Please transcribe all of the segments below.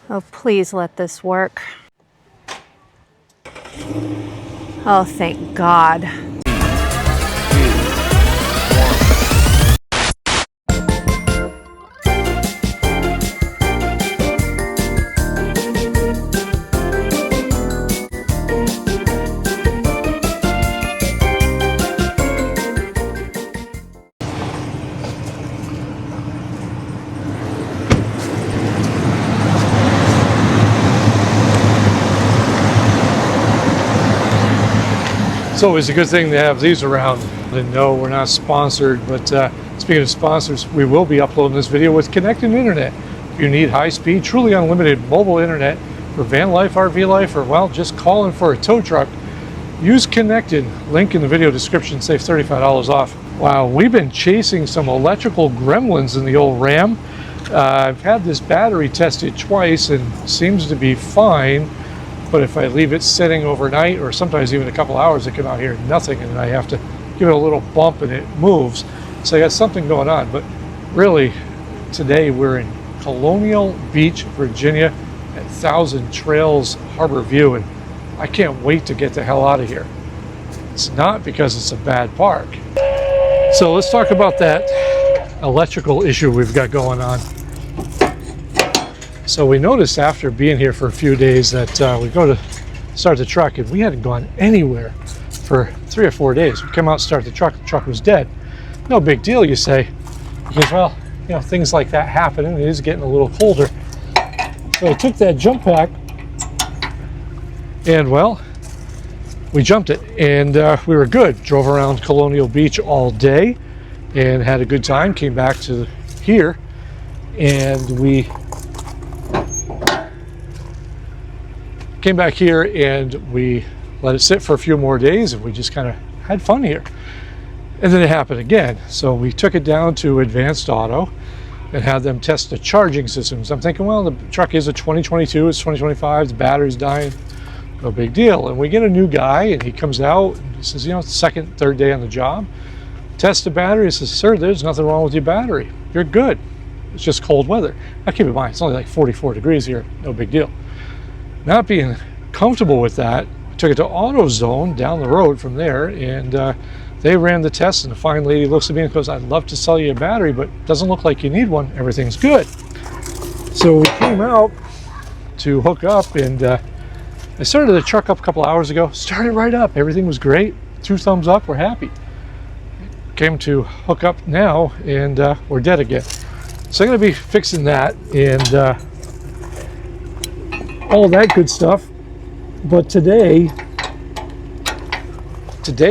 Oh, please let this work. Oh, thank God. It's always a good thing to have these around. And no, we're not sponsored, but speaking of sponsors, we will be uploading this video with connected internet. If you need high-speed, truly unlimited mobile internet for van life, RV life, or well, just calling for a tow truck, use Connected. Link in the video description, save $35 off. Wow, we've been chasing some electrical gremlins in the old Ram. I've had this battery tested twice and seems to be fine. But if I leave it sitting overnight or sometimes even a couple hours, it come out here nothing, and I have to give it a little bump and it moves. So I got something going on. But really, today we're in Colonial Beach, Virginia at Thousand Trails Harbor View, and I can't wait to get the hell out of here. It's not because it's a bad park. So let's talk about that electrical issue we've got going on. So we noticed after being here for a few days that we go to start the truck and we hadn't gone anywhere for 3 or 4 days. We came out, start the truck was dead. No big deal, you say, because well, you know, things like that happen and it is getting a little colder. So I took that jump pack and well, we jumped it and we were good. Drove around Colonial Beach all day and had a good time. Came back to here and we let it sit for a few more days and we just kind of had fun here. And then it happened again. So we took it down to Advanced Auto and had them test the charging systems. I'm thinking, well, the truck is a 2022, it's 2025, the battery's dying, no big deal. And we get a new guy and he comes out and he says, you know, it's the second, third day on the job. Test the battery. He says, sir, there's nothing wrong with your battery. You're good. It's just cold weather. Now keep in mind, it's only like 44 degrees here, no big deal. Not being comfortable with that, I took it to AutoZone down the road from there, and they ran the test, and the fine lady looks at me and goes, I'd love to sell you a battery, but it doesn't look like you need one. Everything's good. So we came out to hook up, and I started the truck up a couple hours ago. Started right up. Everything was great. 2 thumbs up. We're happy. Came to hook up now, and we're dead again. So I'm going to be fixing that, and all that good stuff. But today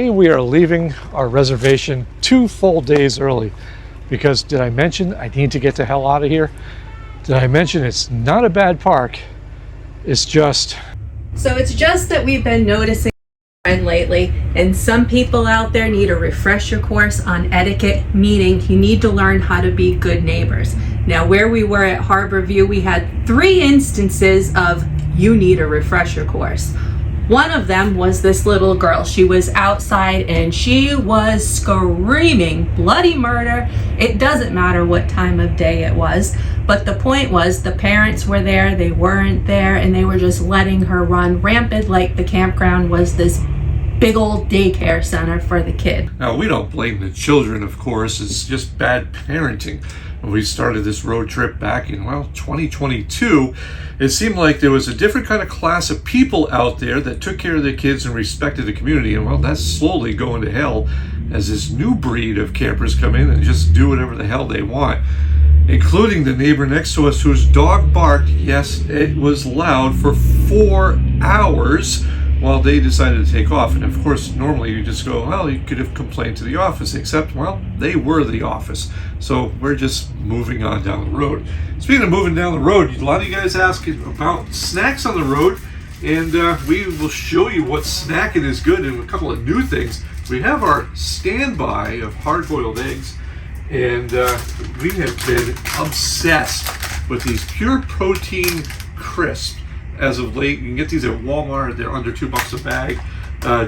we are leaving our reservation 2 full days early because did I mention I need to get the hell out of here? Did I mention it's not a bad park? It's just that we've been noticing lately, and some people out there need a refresher course on etiquette, meaning you need to learn how to be good neighbors. Now, where we were at Harbor View, we had 3 instances of you need a refresher course. One of them was this little girl. She was outside and she was screaming bloody murder. It doesn't matter what time of day it was, but the point was the parents were there, they weren't there, and they were just letting her run rampant like the campground was this big old daycare center for the kid. Now, we don't blame the children, of course. It's just bad parenting. When we started this road trip back in, well, 2022, it seemed like there was a different kind of class of people out there that took care of their kids and respected the community. And well, that's slowly going to hell as this new breed of campers come in and just do whatever the hell they want, including the neighbor next to us whose dog barked, yes, it was loud, for 4 hours while they decided to take off. And of course, normally you just go, well, you could have complained to the office, except, well, they were the office. So we're just moving on down the road. Speaking of moving down the road, a lot of you guys ask about snacks on the road, and we will show you what snacking is good and a couple of new things. We have our standby of hard-boiled eggs, and we have been obsessed with these pure protein crisps. As of late, you can get these at Walmart. They're under $2 a bag.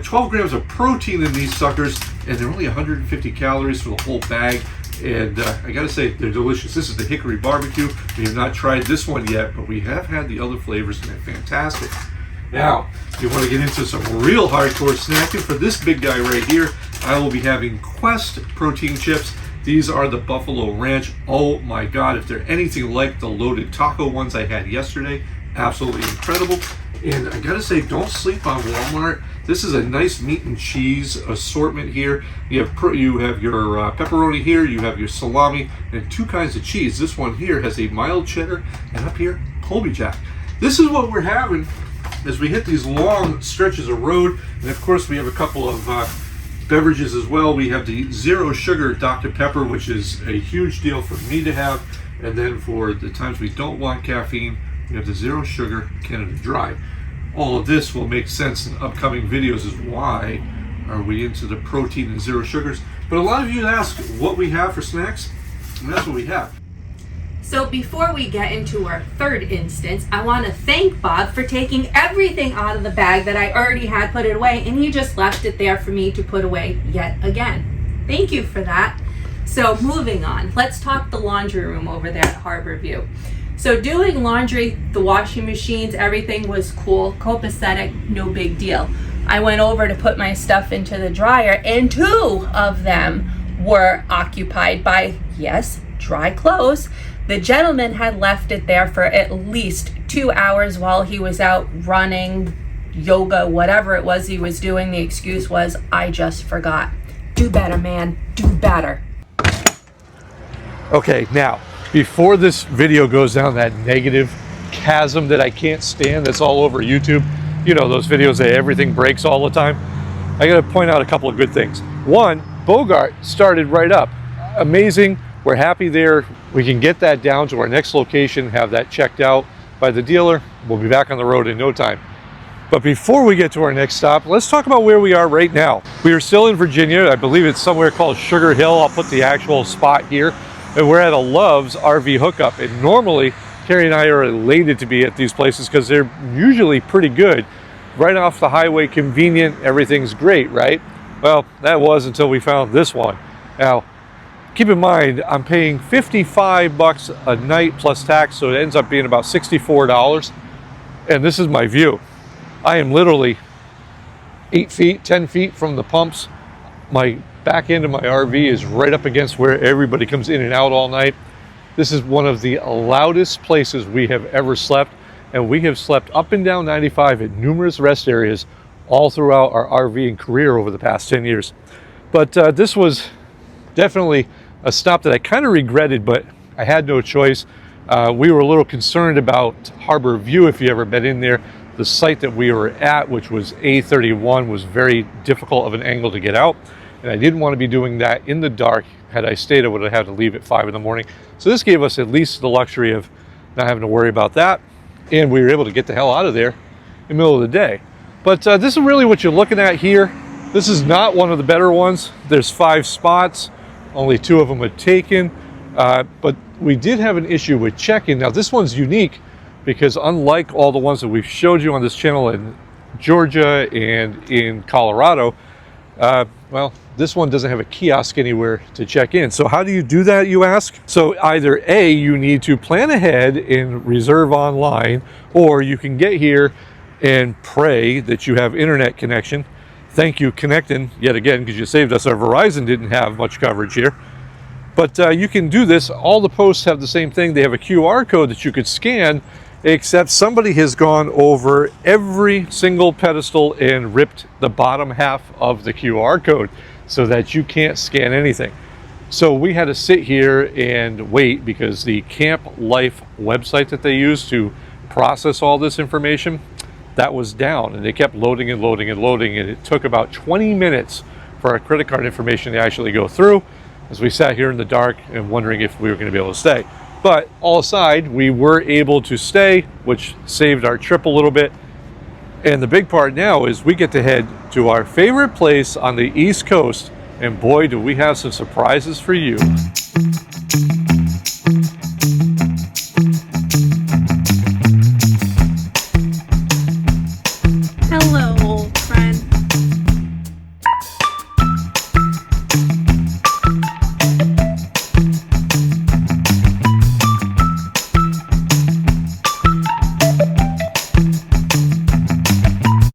12 grams of protein in these suckers, and they're only 150 calories for the whole bag. And I gotta say, they're delicious. This is the hickory barbecue. We have not tried this one yet, but we have had the other flavors and they're fantastic. Now, if you want to get into some real hardcore snacking, for this big guy right here, I will be having Quest protein chips. These are the Buffalo Ranch. Oh my God, if they're anything like the loaded taco ones I had yesterday, absolutely incredible. And I gotta say, don't sleep on Walmart. This is a nice meat and cheese assortment here. You have your pepperoni here, you have your salami, and two kinds of cheese. This one here has a mild cheddar, and up here, Colby Jack. This is what we're having as we hit these long stretches of road. And of course, we have a couple of beverages as well. We have the zero sugar Dr. Pepper, which is a huge deal for me to have. And then for the times we don't want caffeine, we have the zero sugar Canada Dry. All of this will make sense in upcoming videos as why are we into the protein and zero sugars. But a lot of you ask what we have for snacks, and that's what we have. So before we get into our third instance, I want to thank Bob for taking everything out of the bag that I already had put it away, and he just left it there for me to put away yet again. Thank you for that. So moving on, let's talk the laundry room over there at RVer. So doing laundry, the washing machines, everything was cool, copacetic, no big deal. I went over to put my stuff into the dryer, and 2 of them were occupied by, yes, dry clothes. The gentleman had left it there for at least 2 hours while he was out running, yoga, whatever it was he was doing. The excuse was, I just forgot. Do better, man, do better. Okay, now, before this video goes down that negative chasm that I can't stand that's all over YouTube, you know, those videos that everything breaks all the time, I gotta point out a couple of good things. One, Bogart started right up. Amazing, we're happy there. We can get that down to our next location, have that checked out by the dealer. We'll be back on the road in no time. But before we get to our next stop, let's talk about where we are right now. We are still in Virginia. I believe it's somewhere called Sugar Hill. I'll put the actual spot here. And we're at a Love's RV hookup. And normally, Carrie and I are elated to be at these places because they're usually pretty good. Right off the highway, convenient, everything's great, right? Well, that was until we found this one. Now, keep in mind, I'm paying $55 a night plus tax, so it ends up being about $64. And this is my view. I am literally 8 feet, 10 feet from the pumps. My back end of my RV is right up against where everybody comes in and out all night. This is one of the loudest places we have ever slept, and we have slept up and down 95 at numerous rest areas all throughout our RVing career over the past 10 years. But this was definitely a stop that I kind of regretted, but I had no choice. We were a little concerned about Harbor View, if you ever been in there. The site that we were at, which was A31, was very difficult of an angle to get out. And I didn't want to be doing that in the dark. Had I stayed, I would have had to leave at 5 in the morning. So this gave us at least the luxury of not having to worry about that. And we were able to get the hell out of there in the middle of the day. But this is really what you're looking at here. This is not one of the better ones. There's 5 spots. Only 2 of them are taken. But we did have an issue with check-in. Now this one's unique because unlike all the ones that we've showed you on this channel in Georgia and in Colorado, well, this one doesn't have a kiosk anywhere to check in. So how do you do that, you ask? So either A, you need to plan ahead and reserve online, or you can get here and pray that you have internet connection. Thank you, connecting yet again, because you saved us. Our Verizon didn't have much coverage here. But you can do this. All the posts have the same thing. They have a QR code that you could scan, except somebody has gone over every single pedestal and ripped the bottom half of the QR code so that you can't scan anything. So we had to sit here and wait because the Camp Life website that they use to process all this information, that was down, and they kept loading and loading and loading, and it took about 20 minutes for our credit card information to actually go through as we sat here in the dark and wondering if we were going to be able to stay. But all aside, we were able to stay, which saved our trip a little bit. And the big part now is we get to head to our favorite place on the East Coast, and boy, do we have some surprises for you.